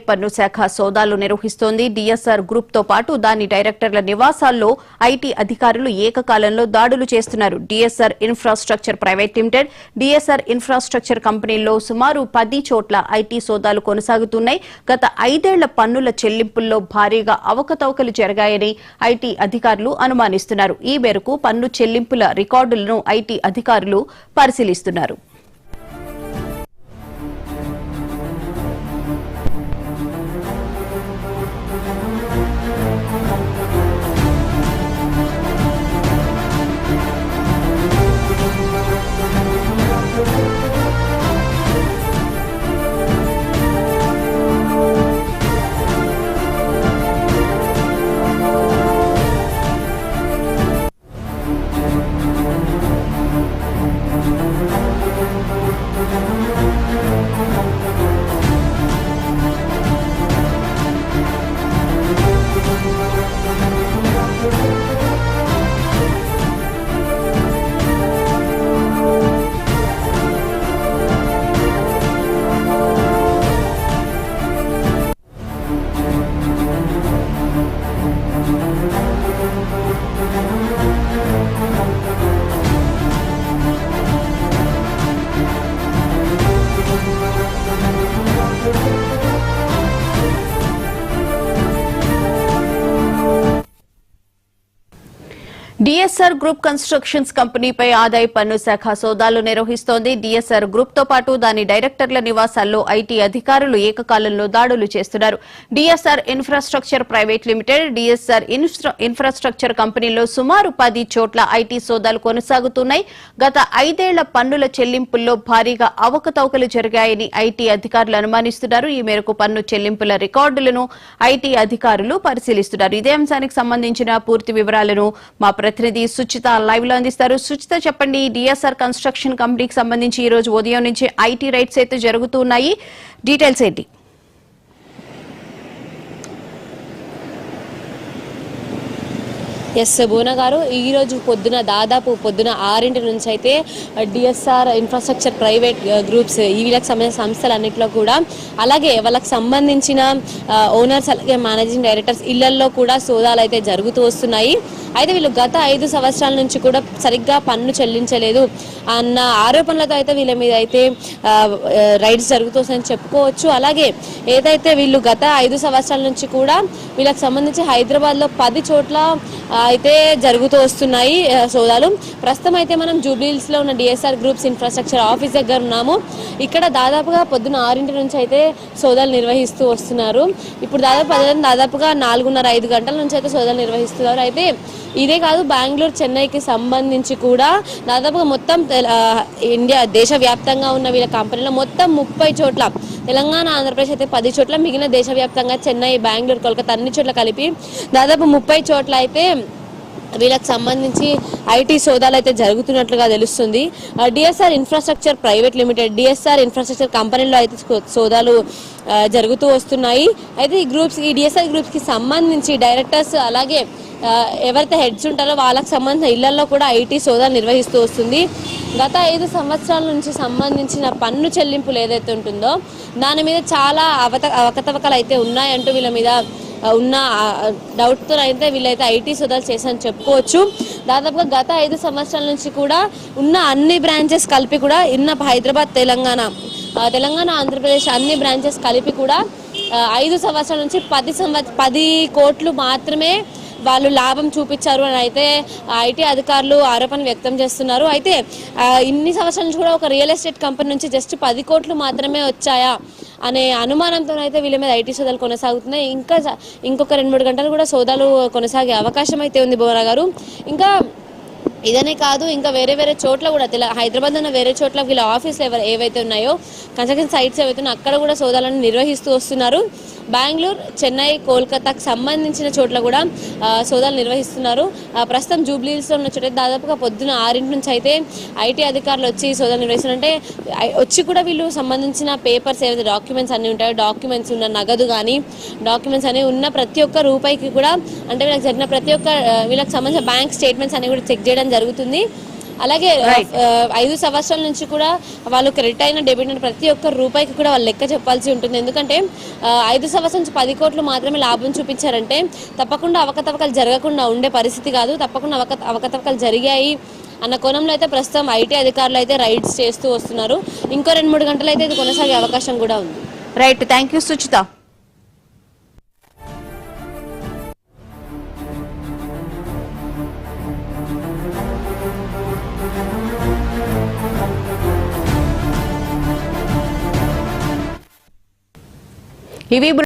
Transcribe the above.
పన్ను శాఖ సోదాలు నిర్వహిస్తోంది. డిఎస్ఆర్ గ్రూప్ తో పాటు దాని డైరెక్టర్ల నివాసాల్లో ఐటీ అధికారులు ఏకకాలంలో దాడులు చేస్తున్నారు. DSR infrastructure private limited, DSR infrastructure కంపెనీల్లో సుమారు 10 చోట్ల ఐటీ సోదాలు కొనసాగుతున్నాయి. గత 5 ఏళ్ల పన్నుల చెల్లింపుల్లో భారీగా అవకతవకలు జరిగాయని ఐటీ అధికారులు అనుమానిస్తున్నారు. ఈ మేరకు పన్ను చెల్లింపుల రికార్డులను ఐటీ అధికారులు పరిశీలిస్తున్నారు. డిఎస్ఆర్ గ్రూప్ కన్స్ట్రక్షన్స్ కంపెనీపై ఆదాయ పన్ను శాఖ సోదాలు నిర్వహిస్తోంది. డిఎస్ఆర్ గ్రూప్ తో పాటు దాని డైరెక్టర్ల నివాసాల్లో ఐటీ అధికారులు ఏకకాలంలో దాడులు చేస్తున్నారు. DSR infrastructure private limited, DSR infrastructure కంపెనీల్లో సుమారు 10 చోట్ల ఐటీ సోదాలు కొనసాగుతున్నాయి. గత 5 ఏళ్ల పన్నుల చెల్లింపుల్లో భారీగా అవకతవకలు జరిగాయని ఐటీ అధికారులు అనుమానిస్తున్నారు. ఈ మేరకు పన్ను చెల్లింపుల రికార్డులను ఐటీ అధికారులు పరిశీలిస్తున్నారు. ఇదే అంశానికి సంబంధించిన పూర్తి వివరాలను మా ప్రతినిధి సుచిత లైవ్ లో అందిస్తారు. సుచిత, చెప్పండి, డిఎస్ఆర్ కన్స్ట్రక్షన్ కంపెనీకి సంబంధించి ఈ రోజు ఉదయం నుంచి ఐటీ రైడ్స్ అయితే జరుగుతున్నాయి. డీటెయిల్స్ ఏంటి? ఎస్ భువన గారు, ఈరోజు దాదాపు పొద్దున 6 నుంచి అయితే డిఎస్ఆర్ ఇన్ఫ్రాస్ట్రక్చర్ ప్రైవేట్ గ్రూప్స్ వీళ్ళకి సంబంధించిన సంస్థలన్నింటిలో కూడా, అలాగే వాళ్ళకి సంబంధించిన ఓనర్స్ అలాగే మేనేజింగ్ డైరెక్టర్స్ ఇళ్లలో కూడా సోదాలు అయితే జరుగుతూ వస్తున్నాయి. అయితే వీళ్ళు గత 5 సంవత్సరాల నుంచి కూడా సరిగ్గా పన్ను చెల్లించలేదు అన్న ఆరోపణలతో అయితే వీళ్ళ మీద అయితే రైడ్స్ జరుగుతూ వస్తాయని చెప్పుకోవచ్చు. అలాగే ఏదైతే వీళ్ళు గత 5 సంవత్సరాల నుంచి కూడా వీళ్ళకి సంబంధించి హైదరాబాద్లో 10 చోట్ల అయితే జరుగుతూ వస్తున్నాయి సోదాలు. ప్రస్తుతం అయితే మనం జూబ్లీహిల్స్ లో ఉన్న డిఎస్ఆర్ గ్రూప్స్ ఇన్ఫ్రాస్ట్రక్చర్ ఆఫీస్ దగ్గర ఉన్నాము. ఇక్కడ దాదాపుగా పొద్దున 6 నుంచి అయితే సోదాలు నిర్వహిస్తూ వస్తున్నారు. ఇప్పుడు దాదాపుగా 4:30-5 గంటల నుంచి అయితే సోదాలు నిర్వహిస్తున్నారు. అయితే ఇదే కాదు, బెంగళూరు, చెన్నైకి సంబంధించి కూడా దాదాపుగా మొత్తం ఇండియా దేశవ్యాప్తంగా ఉన్న వీళ్ళ కంపెనీలో మొత్తం 30 చోట్ల, తెలంగాణ, ఆంధ్రప్రదేశ్ అయితే 10 చోట్ల, మిగిలిన దేశవ్యాప్తంగా చెన్నై, బెంగళూరు, కోల్కతా అన్ని చోట్ల కలిపి దాదాపు 30 చోట్ల అయితే వీళ్ళకి సంబంధించి ఐటీ సోదాలు అయితే జరుగుతున్నట్లుగా తెలుస్తుంది. DSR infrastructure private limited, DSR infrastructure కంపెనీలో అయితే సోదాలు జరుగుతూ వస్తున్నాయి. అయితే ఈ డిఎస్ఆర్ గ్రూప్స్ కి సంబంధించి డైరెక్టర్స్ అలాగే ఎవరైతే హెడ్స్ ఉంటారో వాళ్ళకి సంబంధించిన ఇళ్లలో కూడా ఐటీ సోదాలు నిర్వహిస్తూ వస్తుంది. గత 5 సంవత్సరాల నుంచి సంబంధించిన పన్ను చెల్లింపులు ఏదైతే ఉంటుందో దాని మీద చాలా అవకతవకలు అయితే ఉన్నాయంటూ వీళ్ళ మీద ఉన్న డౌట్తో అయితే వీళ్ళైతే ఐటీ సోదాలు చేశారని చెప్పుకోవచ్చు. దాదాపుగా గత 5 సంవత్సరాల నుంచి కూడా ఉన్న అన్ని బ్రాంచెస్ కలిపి కూడా హైదరాబాద్, తెలంగాణ, ఆంధ్రప్రదేశ్ అన్ని బ్రాంచెస్ కలిపి కూడా 5 సంవత్సరాల నుంచి 10 కోట్లు మాత్రమే వాళ్ళు లాభం చూపించారు అని అయితే ఐటీ అధికారులు ఆరోపణలు వ్యక్తం చేస్తున్నారు. అయితే ఇన్ని సంవత్సరాల నుంచి కూడా ఒక రియల్ ఎస్టేట్ కంపెనీ నుంచి జస్ట్ 10 కోట్లు మాత్రమే వచ్చాయా అనే అనుమానంతో అయితే వీళ్ళ మీద ఐటీ సోదాలు కొనసాగుతున్నాయి. ఇంకొక 2-3 గంటలు కూడా సోదాలు కొనసాగే అవకాశం అయితే ఉంది భువన గారు. ఇంకా ఇదనే కాదు, ఇంకా వేరే చోట్ల కూడా హైదరాబాద్ ఉన్న వేరే చోట్ల వీళ్ళ ఆఫీసులు ఏవైతే ఉన్నాయో, కన్స్ట్రక్షన్ సైట్స్ ఏవైతే ఉన్నాయో అక్కడ కూడా సోదాలను నిర్వహిస్తూ వస్తున్నారు. బెంగళూరు, చెన్నై, కోల్కతాకు సంబంధించిన చోట్ల కూడా సోదాలు నిర్వహిస్తున్నారు. ప్రస్తుతం జూబ్లీహిల్స్లో ఉన్న చోట దాదాపుగా పొద్దున 6 నుంచి అయితే ఐటీ అధికారులు వచ్చి సోదాలు నిర్వహిస్తున్నారు. అంటే వచ్చి కూడా వీళ్ళు సంబంధించిన పేపర్స్ ఏవైతే డాక్యుమెంట్స్ అన్నీ ఉంటాయో, డాక్యుమెంట్స్ ఉన్న నగదు కానీ డాక్యుమెంట్స్ అనేవి ఉన్న ప్రతి ఒక్క రూపాయికి కూడా, అంటే వీళ్ళకి జరిగిన ప్రతి ఒక్క వీళ్ళకి సంబంధించిన బ్యాంక్ స్టేట్మెంట్స్ అన్ని కూడా చెక్ చేయడం జరుగుతుంది. అలాగే 5 సంవత్సరాల నుంచి కూడా వాళ్ళు క్రెడిట్ అయిన డెబిట్ అయిన ప్రతి ఒక్క రూపాయికి కూడా వాళ్ళు లెక్క చెప్పాల్సి ఉంటుంది. ఎందుకంటే 5 సంవత్సరాల నుంచి 10 కోట్లు మాత్రమే లాభం చూపించారంటే తప్పకుండా అవకతవకలు జరగకుండా ఉండే పరిస్థితి కాదు. తప్పకుండా అవకతవకలు జరిగాయి అన్న కోణంలో అయితే ప్రస్తుతం ఐటీ అధికారులు అయితే రైడ్స్ చేస్తూ వస్తున్నారు. ఇంకో 2-3 గంటలు అయితే ఇది కొనసాగే అవకాశం కూడా ఉంది. Right, thank you Suchitha. ఇవి